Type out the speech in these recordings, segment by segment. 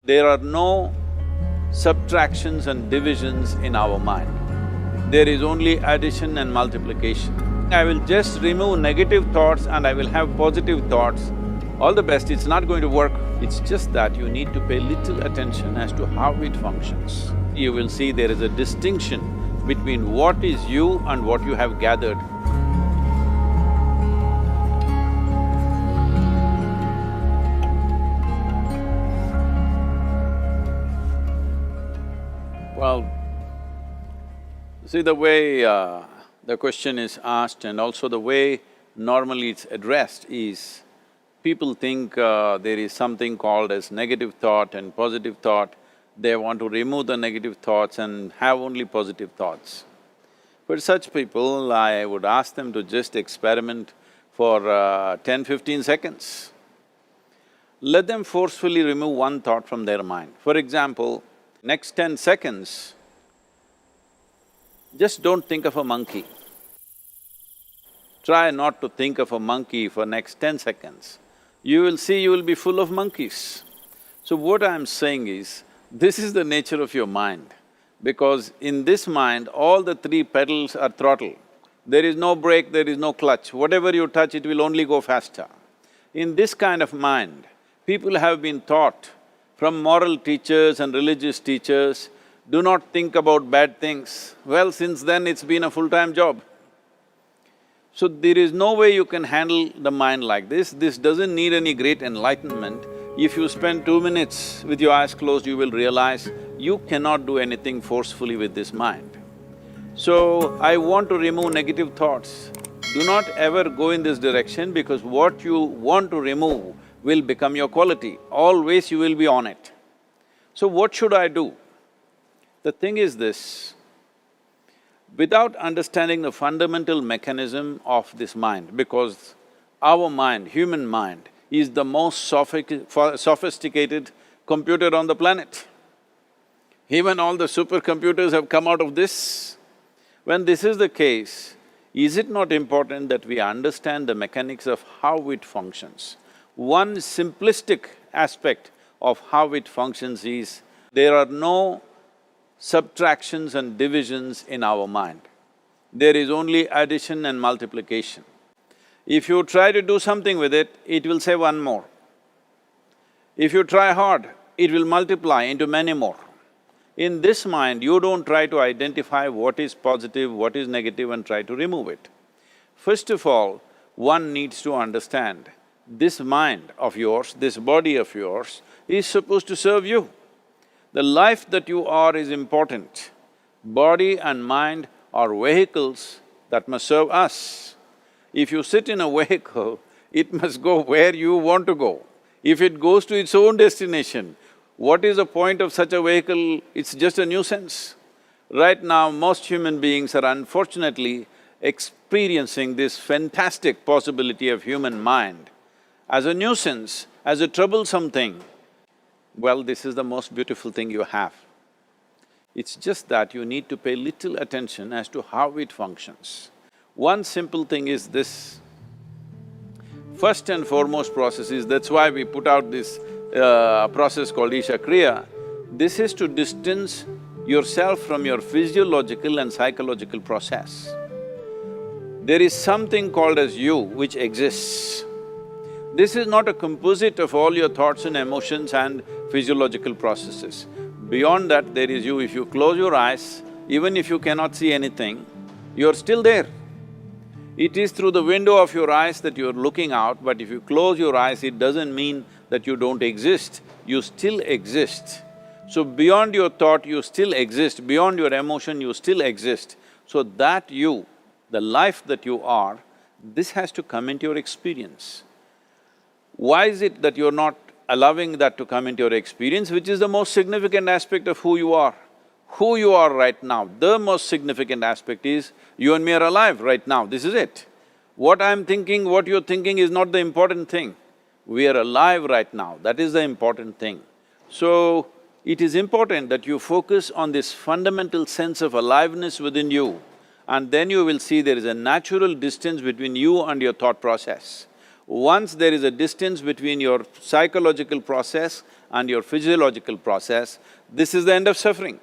There are no subtractions and divisions in our mind. There is only addition and multiplication. I will just remove negative thoughts and I will have positive thoughts. All the best, it's not going to work. It's just that you need to pay little attention as to how it functions. You will see there is a distinction between what is you and what you have gathered. Well, see the way the question is asked and also the way normally it's addressed is, people think there is something called as negative thought and positive thought. They want to remove the negative thoughts and have only positive thoughts. For such people, I would ask them to just experiment for 10-15 seconds. Let them forcefully remove one thought from their mind. For example, next 10 seconds, just don't think of a monkey. Try not to think of a monkey for next 10 seconds. You will see you will be full of monkeys. So what I'm saying is, this is the nature of your mind, because in this mind, all the three pedals are throttle. There is no brake, there is no clutch. Whatever you touch, it will only go faster. In this kind of mind, people have been taught from moral teachers and religious teachers, do not think about bad things. Well, since then it's been a full-time job. So there is no way you can handle the mind like this. This doesn't need any great enlightenment. If you spend 2 minutes with your eyes closed, you will realize you cannot do anything forcefully with this mind. So, I want to remove negative thoughts. Do not ever go in this direction, because what you want to remove will become your quality. Always you will be on it. So what should I do? The thing is this, without understanding the fundamental mechanism of this mind, because our mind, human mind, is the most sophisticated computer on the planet. Even all the supercomputers have come out of this. When this is the case, is it not important that we understand the mechanics of how it functions? One simplistic aspect of how it functions is, there are no subtractions and divisions in our mind. There is only addition and multiplication. If you try to do something with it, it will say one more. If you try hard, it will multiply into many more. In this mind, you don't try to identify what is positive, what is negative and try to remove it. First of all, one needs to understand, this mind of yours, this body of yours is supposed to serve you. The life that you are is important. Body and mind are vehicles that must serve us. If you sit in a vehicle, it must go where you want to go. If it goes to its own destination, what is the point of such a vehicle? It's just a nuisance. Right now, most human beings are unfortunately experiencing this fantastic possibility of human mind as a nuisance, as a troublesome thing. Well, this is the most beautiful thing you have. It's just that you need to pay little attention as to how it functions. One simple thing is this. First and foremost process is, that's why we put out this process called Isha Kriya. This is to distance yourself from your physiological and psychological process. There is something called as you which exists. This is not a composite of all your thoughts and emotions and physiological processes. Beyond that, there is you. If you close your eyes, even if you cannot see anything, you're still there. It is through the window of your eyes that you're looking out, but if you close your eyes, it doesn't mean that you don't exist, you still exist. So beyond your thought, you still exist, beyond your emotion, you still exist. So that you, the life that you are, this has to come into your experience. Why is it that you're not allowing that to come into your experience, which is the most significant aspect of who you are? Who you are right now, the most significant aspect is, you and me are alive right now, this is it. What I'm thinking, what you're thinking is not the important thing. We are alive right now, that is the important thing. So, it is important that you focus on this fundamental sense of aliveness within you, and then you will see there is a natural distance between you and your thought process. Once there is a distance between your psychological process and your physiological process, this is the end of suffering.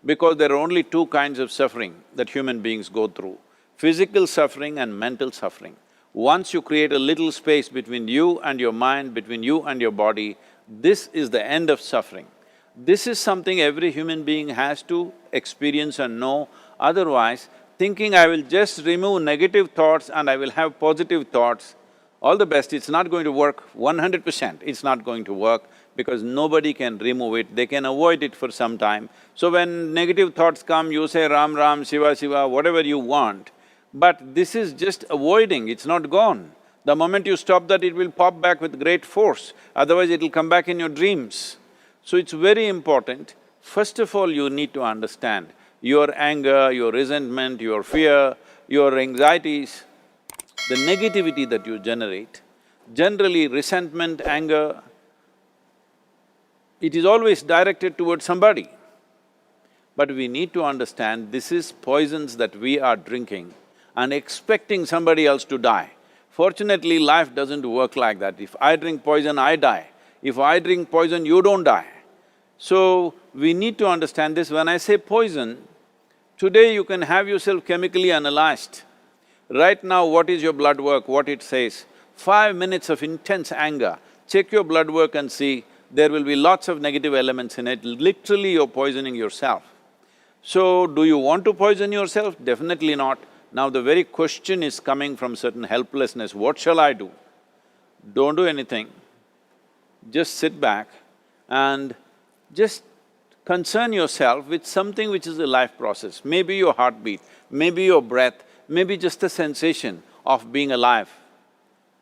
Because there are only two kinds of suffering that human beings go through, physical suffering and mental suffering. Once you create a little space between you and your mind, between you and your body, this is the end of suffering. This is something every human being has to experience and know, otherwise thinking I will just remove negative thoughts and I will have positive thoughts, all the best, it's not going to work 100%, it's not going to work because nobody can remove it, they can avoid it for some time. So when negative thoughts come, you say Ram Ram, Shiva Shiva, whatever you want, but this is just avoiding, it's not gone. The moment you stop that, it will pop back with great force, otherwise it'll come back in your dreams. So it's very important, first of all you need to understand your anger, your resentment, your fear, your anxieties, the negativity that you generate. Generally resentment, anger, it is always directed towards somebody. But we need to understand this is poisons that we are drinking and expecting somebody else to die. Fortunately, life doesn't work like that. If I drink poison, I die. If I drink poison, you don't die. So, we need to understand this. When I say poison, today you can have yourself chemically analyzed. Right now, what is your blood work, what it says? 5 minutes of intense anger, check your blood work and see, there will be lots of negative elements in it, literally you're poisoning yourself. So, do you want to poison yourself? Definitely not. Now the very question is coming from certain helplessness, what shall I do? Don't do anything, just sit back and just concern yourself with something which is a life process. Maybe your heartbeat, maybe your breath, maybe just the sensation of being alive.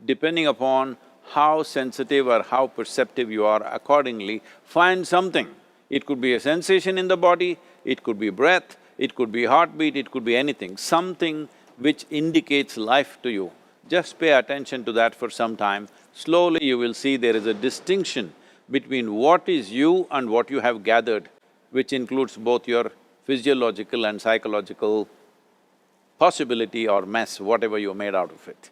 Depending upon how sensitive or how perceptive you are, accordingly, find something. It could be a sensation in the body, it could be breath, it could be heartbeat, it could be anything, something which indicates life to you. Just pay attention to that for some time. Slowly you will see there is a distinction between what is you and what you have gathered, which includes both your physiological and psychological possibility or mess, whatever you made out of it.